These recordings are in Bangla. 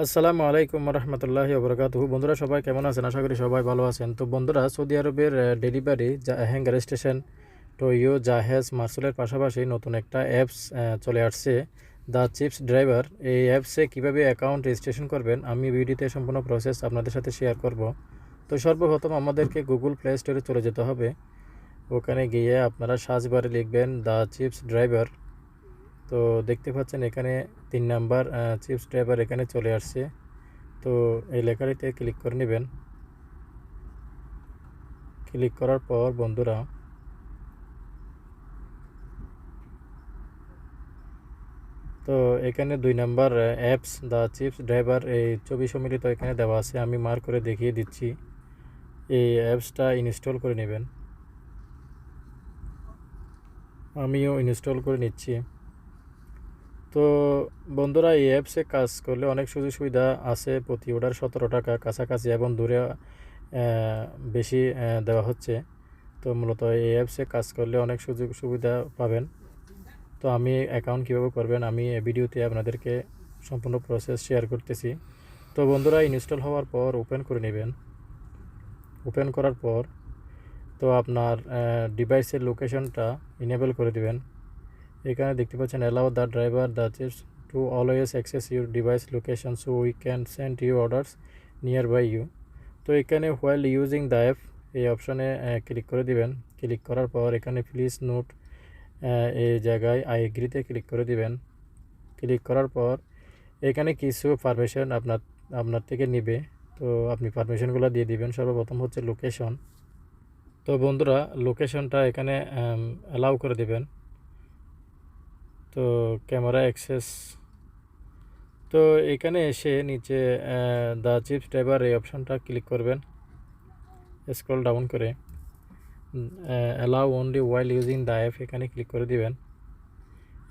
আসসালামু আলাইকুম রহমতুল্লাহি ওবরাকাতুহু। বন্ধুরা সবাই কেমন আছেন? আশা করি সবাই ভালো আছেন। তো বন্ধুরা, সৌদি আরবের ডেলিভারি হ্যাঙ্গার স্টেশন ToYou, জাহেজ, মার্সুলের পাশাপাশি নতুন একটা অ্যাপস চলে আসছে, দ্য চিপস ড্রাইভার। এই অ্যাপসে কীভাবে অ্যাকাউন্ট রেজিস্ট্রেশন করবেন আমি ভিডিওতে সম্পূর্ণ প্রসেস আপনাদের সাথে শেয়ার করব। তো সর্বপ্রথম আমাদেরকে গুগল প্লে স্টোরে চলে যেতে হবে। ওখানে গিয়ে আপনারা সার্চ বারে লিখবেন দ্য চিপস ড্রাইভার। তো দেখতে পাচ্ছেন এখানে 3 নাম্বার চিপস ড্রাইভার এখানে চলে আসছে। তো এই লেখাটিতে ক্লিক করে নেবেন। ক্লিক করার পর বন্ধুরা তো এখানে 2 number apps the chips driver এই ছবি সম্মিলিত এখানে দেওয়া আছে। আমি মার্ক করে দেখিয়ে দিচ্ছি। এই অ্যাপসটা ইনস্টল করে নেবেন। আমিও ইনস্টল করে নিচ্ছি। তো বন্ধুরা, এই অ্যাপসে কাজ করলে অনেক সুযোগ সুবিধা আছে। প্রতি অর্ডার 17 টাকা কাছাকাছি এবং দূরে বেশি দেওয়া হচ্ছে। তো মূলত এই অ্যাপসে কাজ করলে অনেক সুযোগ সুবিধা পাবেন। তো আমি অ্যাকাউন্ট কীভাবে করবেন আমি ভিডিওতে আপনাদেরকে সম্পূর্ণ প্রসেস শেয়ার করতেছি। তো বন্ধুরা, ইনস্টল হওয়ার পর ওপেন করে নেবেন। ওপেন করার পর তো আপনার ডিভাইসের লোকেশনটা ইনেবল করে দিবেন। এখানে দেখতে পাচ্ছেন allow the driver the chips to always access your device location so we can send you orders nearby you. তো এখানে হোয়াইল ইউজিং দ্য অ্যাপ এই অপশানে ক্লিক করে দিবেন। ক্লিক করার পর এখানে প্লিজ নোট এই জায়গায় আই এগ্রিতে ক্লিক করে দিবেন। ক্লিক করার পর এখানে কিছু পারমিশন আপনার থেকে নেবে। তো আপনি পারমিশনগুলো দিয়ে দিবেন। সর্বপ্রথম হচ্ছে লোকেশন। তো বন্ধুরা, লোকেশনটা এখানে অ্যালাউ করে দিবেন। তো ক্যামেরা অ্যাক্সেস, তো এখানে এসে নিচে দ্য চিপস ড্রাইভার এই অপশানটা ক্লিক করবেন। স্ক্রল ডাউন করে allow only while using the app এখানে ক্লিক করে দিবেন।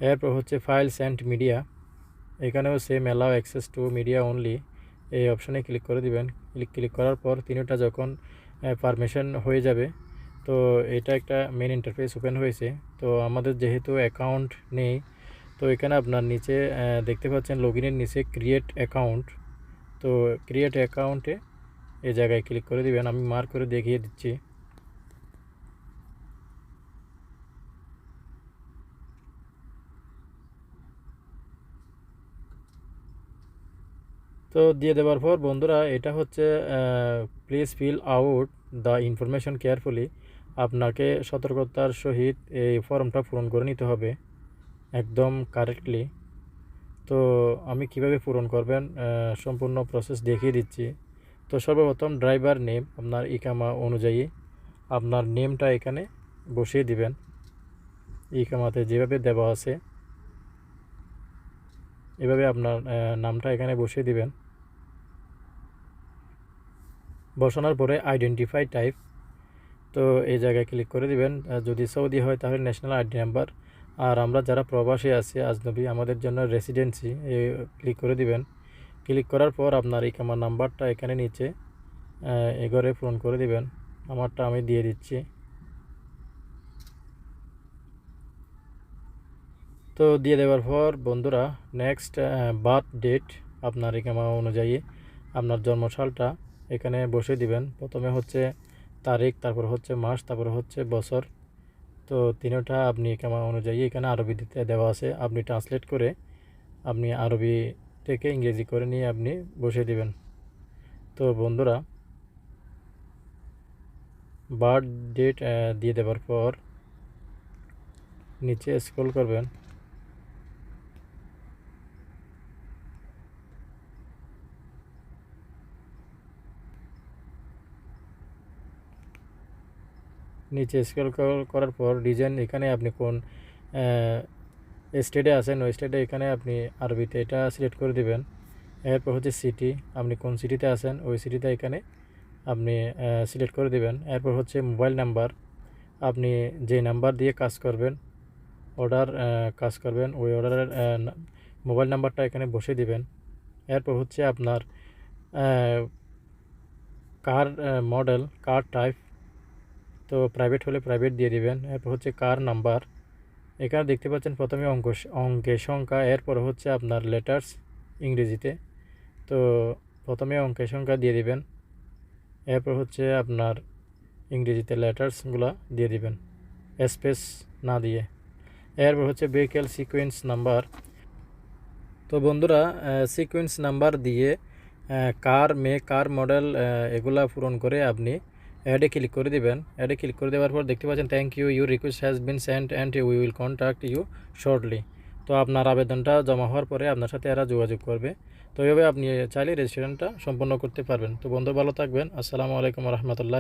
এরপর হচ্ছে ফাইলস অ্যান্ড মিডিয়া, এখানেও same allow access to media only এই অপশানে ক্লিক করে দিবেন। ক্লিক করার পর তিনটা যখন পারমিশন হয়ে যাবে তো এটা একটা মেন ইন্টারফেস ওপেন হয়েছে। তো আমাদের যেহেতু অ্যাকাউন্ট নেই, তো এখানে আপনার নিচে দেখতে পাচ্ছেন লগইনের নিচে ক্রিয়েট অ্যাকাউন্ট। তো ক্রিয়েট অ্যাকাউন্টে এই জায়গায় ক্লিক করে দিবেন। আমি মার্ক করে দেখিয়ে দিচ্ছি। তো দিয়ে দেওয়ার পর বন্ধুরা, এটা হচ্ছে please fill out the information carefully. আপনাকে সতর্কতার সহিত এই ফর্মটা পূরণ করে নিতে হবে একদম কারেক্টলি। তো আমি কিভাবে পূরণ করবেন সম্পূর্ণ প্রসেস দেখিয়ে দিচ্ছি। তো সর্বপ্রথম ড্রাইভার নেম আপনার ইকামা অনুযায়ী আপনার নেমটা এখানে বসিয়ে দিবেন। ইকামাতে যেভাবে দেওয়া আছে এভাবে আপনার নামটা এখানে বসিয়ে দিবেন। বসানোর পরে আইডেন্টিফাই টাইপ, তো এই জায়গায় ক্লিক করে দিবেন। যদি সৌদি হয় তাহলে ন্যাশনাল আইডি নাম্বার, আর আমরা যারা প্রবাসী আছি আজনবী আমাদের জন্য রেসিডেন্সি ক্লিক করে দিবেন। ক্লিক করার পর আপনার ইকামা নাম্বারটা এখানে নিচে এগরে পূরণ করে দিবেন। আমারটা আমি দিয়ে দিচ্ছি। তো দিয়ে দেওয়ার পর বন্ধুরা নেক্সট বার্থ ডেট আপনার ইকামা অনুযায়ী আপনার জন্মসালটা এখানে বসে দিবেন। প্রথমে হচ্ছে তারিখ, তারপর হচ্ছে মাস, তারপর হচ্ছে বছর। তো তিনটা আপনি ইকামা অনুযায়ী এখানে আরবিতে দেওয়া আছে। আপনি ট্রান্সলেট করে আপনি আরবি থেকে ইংরেজি করে নিয়ে আপনি বসিয়ে দিবেন। তো বন্ধুরা, বার্থ ডেট দিয়ে দেওয়ার পর নিচে স্ক্রল করবেন। নিচে স্ক্রল করার পর ডিজাইন এখানে আপনি কোন স্টেটে আছেন ওই স্টেটে এখানে আপনি আরবিতে এটা সিলেক্ট করে দিবেন। এরপর হচ্ছে সিটি, আপনি কোন সিটিতে আছেন ওই সিটিতে এখানে আপনি সিলেক্ট করে দিবেন। এরপর হচ্ছে মোবাইল নাম্বার, আপনি যে নাম্বার দিয়ে কাজ করবেন কাজ করবেন ওই অর্ডারের মোবাইল নাম্বারটা এখানে বসে দিবেন। এরপর হচ্ছে আপনার কার মডেল, কার টাইপ, তো প্রাইভেট হলে প্রাইভেট দিয়ে দিবেন। এরপর হচ্ছে কার নাম্বার, এখানে দেখতে পাচ্ছেন প্রথমে অঙ্কের সংখ্যা, এরপর হচ্ছে আপনার লেটার্স ইংরেজিতে। তো প্রথমে অঙ্কের সংখ্যা দিয়ে দিবেন, এরপর হচ্ছে আপনার ইংরেজিতে লেটার্সগুলো দিয়ে দিবেন স্পেস না দিয়ে। এরপর হচ্ছে ভেহিক্যাল সিকোয়েন্স নাম্বার। তো বন্ধুরা সিকোয়েন্স নাম্বার দিয়ে কার মেক কার মডেল এগুলা পূরণ করে আপনি অ্যাডে ক্লিক করে দিবেন। অ্যাডে ক্লিক করে দেওয়ার পর দেখতে পাচ্ছেন thank you, your request has been sent and we will contact you shortly. তো আপনার আবেদনটা জমা হওয়ার পরে আপনার সাথে এরা যোগাযোগ করবে। তো এইভাবে আপনি চাইলে রেজিস্ট্রেশনটা সম্পন্ন করতে পারবেন। তো বন্ধু ভালো থাকবেন। আসসালামু আলাইকুম রহমতুল্লাহ।